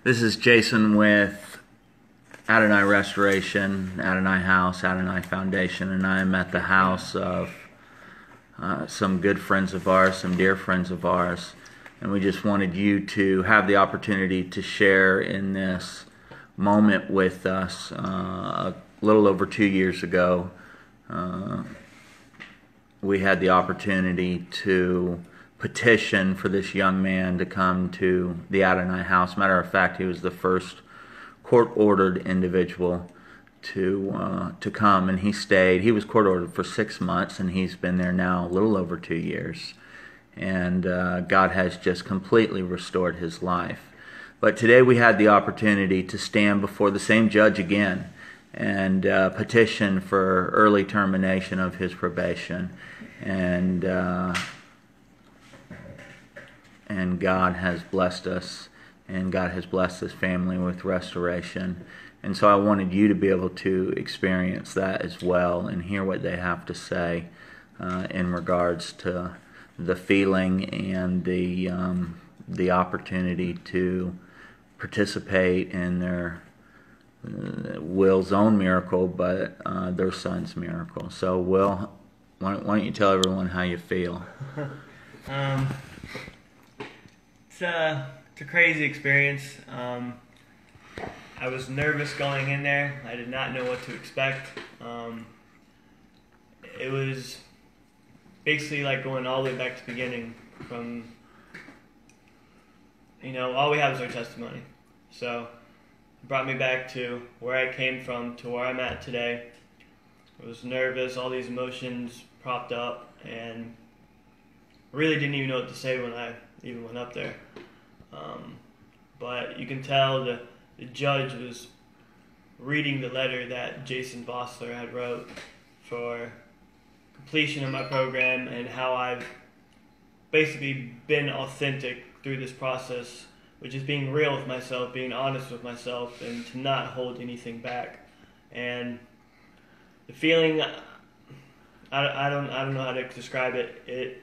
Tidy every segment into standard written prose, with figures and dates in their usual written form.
This is Jason with Adonai Restoration, Adonai House, Adonai Foundation, and I am at the house of some good friends of ours, some dear friends of ours, and we just wanted you to have the opportunity to share in this moment with us. A little over 2 years ago, we had the opportunity to petition for this young man to come to the Adonai House. Matter of fact, he was the first court-ordered individual to come, and he stayed. He was court-ordered for 6 months, and he's been there now a little over 2 years. And God has just completely restored his life. But today we had the opportunity to stand before the same judge again and petition for early termination of his probation. And God has blessed us, and God has blessed this family with restoration. And so I wanted you to be able to experience that as well and hear what they have to say in regards to the feeling and the opportunity to participate in their Will's own miracle, but their son's miracle. So Will, why don't you tell everyone how you feel? It's a crazy experience. I was nervous going in there. I did not know what to expect. It was basically like going all the way back to the beginning from, all we have is our testimony. So it brought me back to where I came from to where I'm at today. I was nervous, all these emotions propped up, and really didn't even know what to say when I even went up there. But you can tell the judge was reading the letter that Jason Bossler had wrote for completion of my program and how I've basically been authentic through this process, which is being real with myself, being honest with myself, and to not hold anything back. And the feeling, I don't know how to describe it. It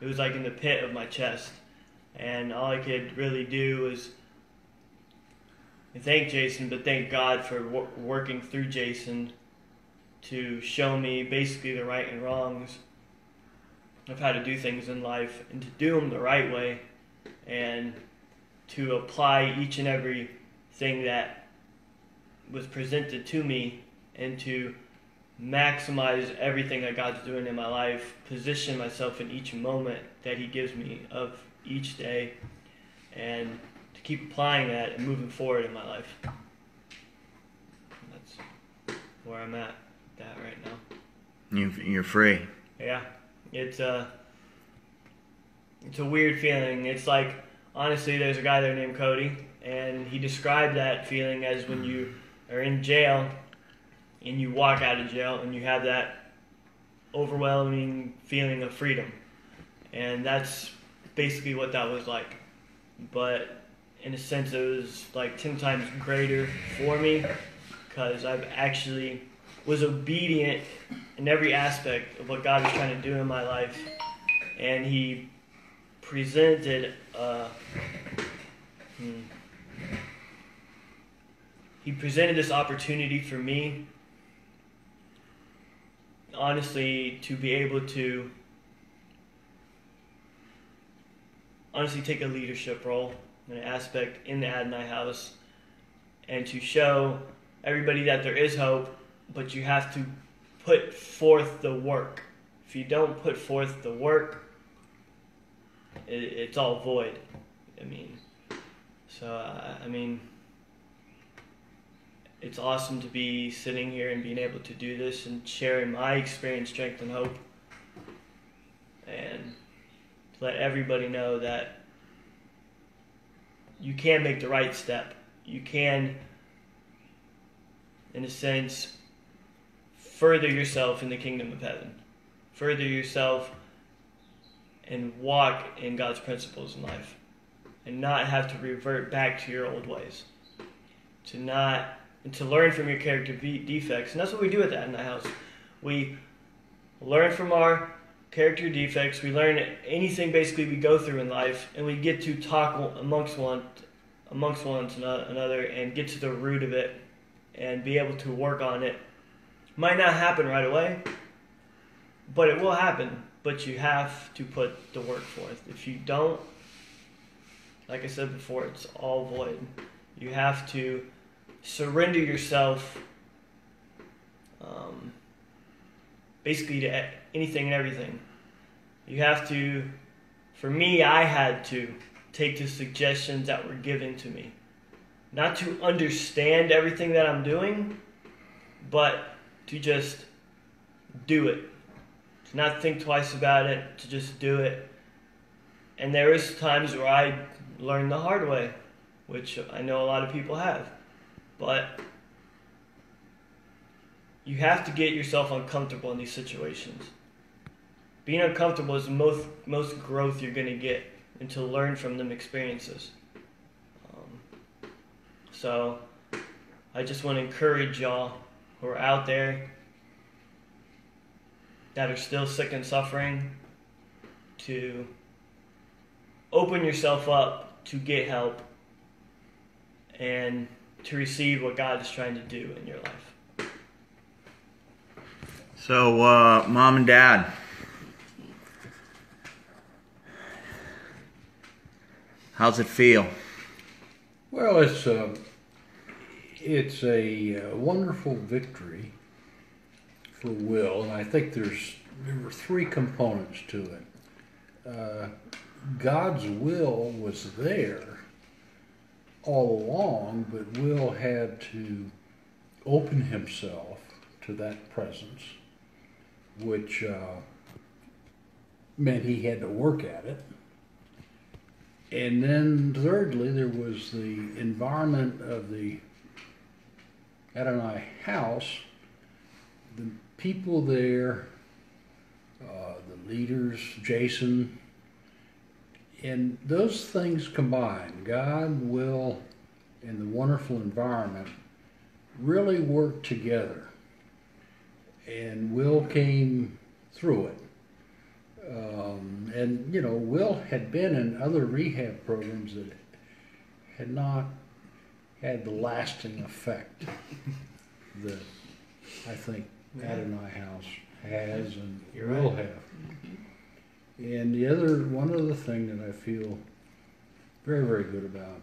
was like in the pit of my chest, and all I could really do was thank Jason, but thank God for working through Jason to show me basically the right and wrongs of how to do things in life and to do them the right way, and to apply each and every thing that was presented to me and to maximize everything that God's doing in my life, position myself in each moment that He gives me of each day, and to keep applying that and moving forward in my life. That's where I'm at right now. You're free. Yeah, it's a weird feeling. It's like, honestly, there's a guy there named Cody, and he described that feeling as when you are in jail and you walk out of jail and you have that overwhelming feeling of freedom. And that's basically what that was like. But in a sense, it was like 10 times greater for me, because I've actually was obedient in every aspect of what God was trying to do in my life. And He presented this opportunity for me, honestly, to be able to take a leadership role in an aspect in the Adonai House, and to show everybody that there is hope, but you have to put forth the work. If you don't put forth the work, it's all void. It's awesome to be sitting here and being able to do this and sharing my experience, strength, and hope, and to let everybody know that you can make the right step. You can, in a sense, further yourself in the kingdom of heaven. Further yourself and walk in God's principles in life, and not have to revert back to your old ways. To learn from your character defects. And that's what we do at the Adonai House. We learn from our character defects. We learn anything basically we go through in life, and we get to talk amongst amongst one another and get to the root of it and be able to work on it. Might not happen right away, but it will happen. But you have to put the work forth. If you don't, like I said before, it's all void. You have to surrender yourself basically to anything and everything. You have to, for me, I had to take the suggestions that were given to me. Not to understand everything that I'm doing, but to just do it. To not think twice about it, to just do it. And there is times where I learned the hard way, which I know a lot of people have. But you have to get yourself uncomfortable in these situations. Being uncomfortable is the most growth you're going to get, and to learn from them experiences. So I just want to encourage y'all who are out there that are still sick and suffering to open yourself up to get help and to receive what God is trying to do in your life. So, Mom and Dad, how's it feel? Well, it's a wonderful victory for Will, and I think there were three components to it. God's will was there all along, but Will had to open himself to that presence, which meant he had to work at it. And then thirdly, there was the environment of the Adonai House, the people there, the leaders, Jason, and those things combined, God, Will, and the wonderful environment really worked together. And Will came through it. And, Will had been in other rehab programs that had not had the lasting effect that I think Adonai House has and will have. And one other thing that I feel very, very good about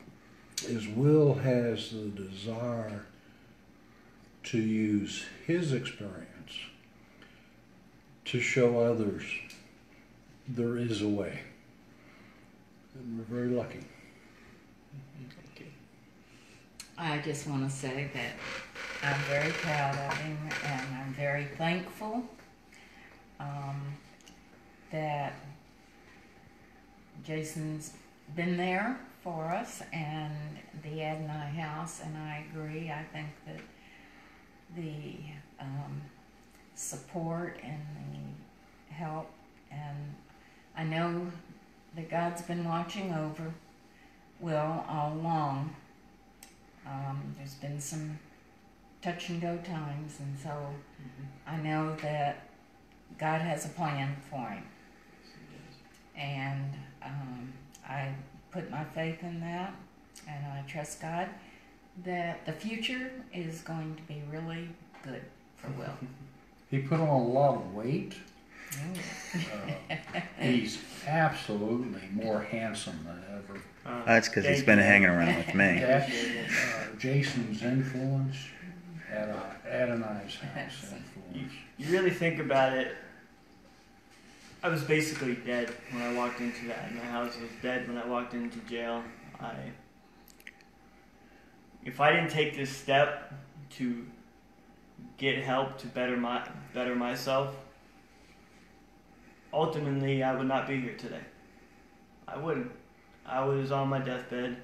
is Will has the desire to use his experience to show others there is a way. And we're very lucky. Thank you. I just want to say that I'm very proud of him, and I'm very thankful that Jason's been there for us and the Adonai House, and I agree. I think that the support and the help, and I know that God's been watching over Will all along. There's been some touch and go times, and so I know that God has a plan for him. And I put my faith in that, and I trust God that the future is going to be really good for Will. He put on a lot of weight. He's absolutely more handsome than ever. That's because he's been hanging around with me. That's Jason's influence, Adonai's House influence. You really think about it, I was basically dead when I walked into that. My house was dead when I walked into jail. If I didn't take this step to get help to better myself, ultimately I would not be here today. I wouldn't. I was on my deathbed.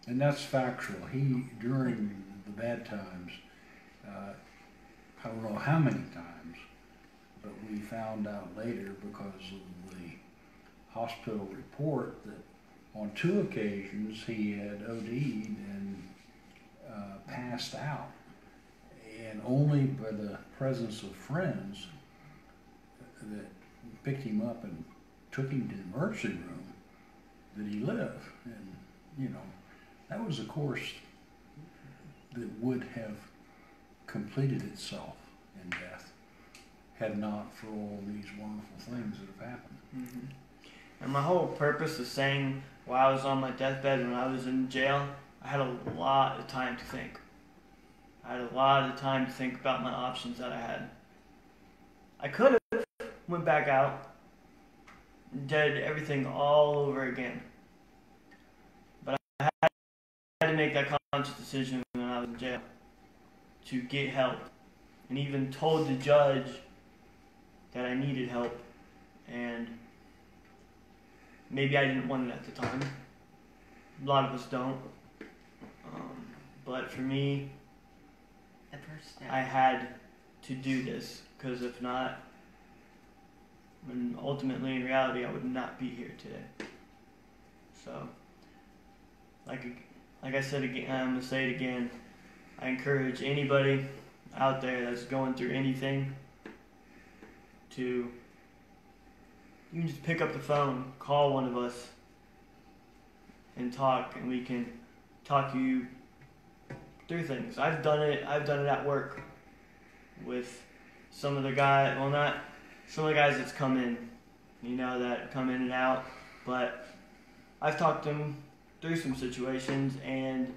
And that's factual. He, during the bad times, I don't know how many times, but we found out later because of the hospital report that on 2 occasions he had OD'd and passed out. And only by the presence of friends that picked him up and took him to the emergency room that he lived. And, that was a course that would have completed itself in death had not for all these wonderful things that have happened. Mm-hmm. And my whole purpose of saying while I was on my deathbed, when I was in jail, I had a lot of time to think. I had a lot of time to think about my options that I had. I could have went back out and did everything all over again. But I had to make that conscious decision when I was in jail to get help. And even told the judge that I needed help. And maybe I didn't want it at the time. A lot of us don't. But for me, The first step. I had to do this, because if not, and ultimately in reality, I would not be here today. So, like I said again, I'm gonna say it again. I encourage anybody out there that's going through anything to, you can just pick up the phone, call one of us, and talk, and we can talk you through things. I've done it at work with some of the guys, well, not some of the guys that's come in, that come in and out, but I've talked them through some situations, and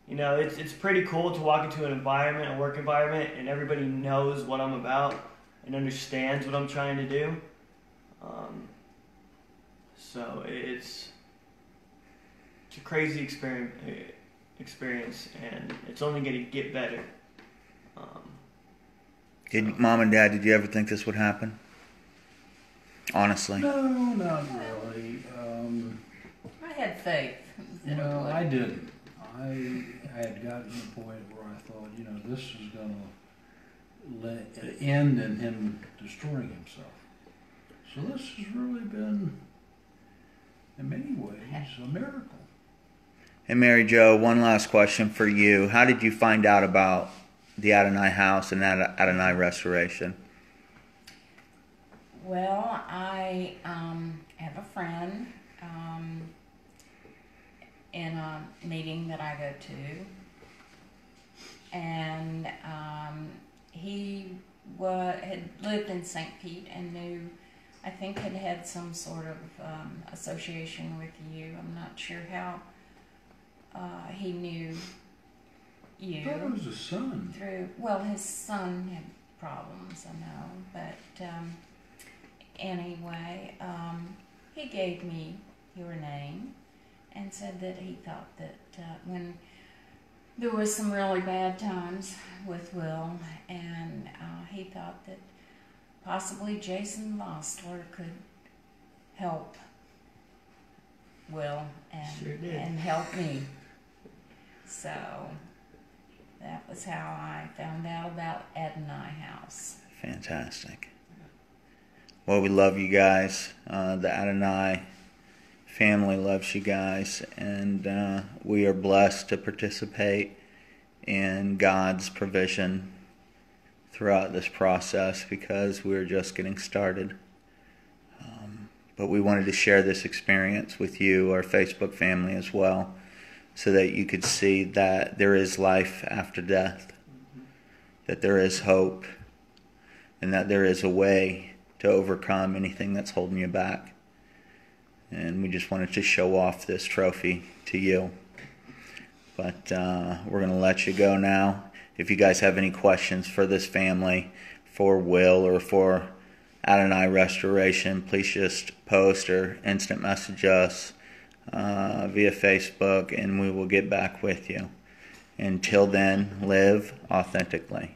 it's pretty cool to walk into an environment, a work environment, and everybody knows what I'm about and understands what I'm trying to do. So it's a crazy experience, and it's only going to get better. Mom and Dad, did you ever think this would happen? Honestly. No, not really. I had faith. that it No, would. I didn't. I had gotten to the point where I thought, this is going to end in him destroying himself. So this has really been, in many ways, a miracle. And Mary Jo, one last question for you. How did you find out about the Adonai House and Adonai Restoration? Well, I have a friend in a meeting that I go to, and he had lived in St. Pete and knew, I think had some sort of association with you. I'm not sure how he knew you. I thought it was his son. His son had problems, I know, but anyway, he gave me your name and said that he thought that when there was some really bad times with Will, and he thought that possibly Jason Lossler could help Will and help me. So that was how I found out about Adonai House. Fantastic. Well, we love you guys. The Adonai family loves you guys, and we are blessed to participate in God's provision throughout this process, because we're just getting started. But we wanted to share this experience with you, our Facebook family, as well, so that you could see that there is life after death, that there is hope, and that there is a way to overcome anything that's holding you back. And we just wanted to show off this trophy to you. But we're going to let you go now. If you guys have any questions for this family, for Will, or for Adonai Restoration, please just post or instant message us via Facebook, and we will get back with you. Until then, live authentically.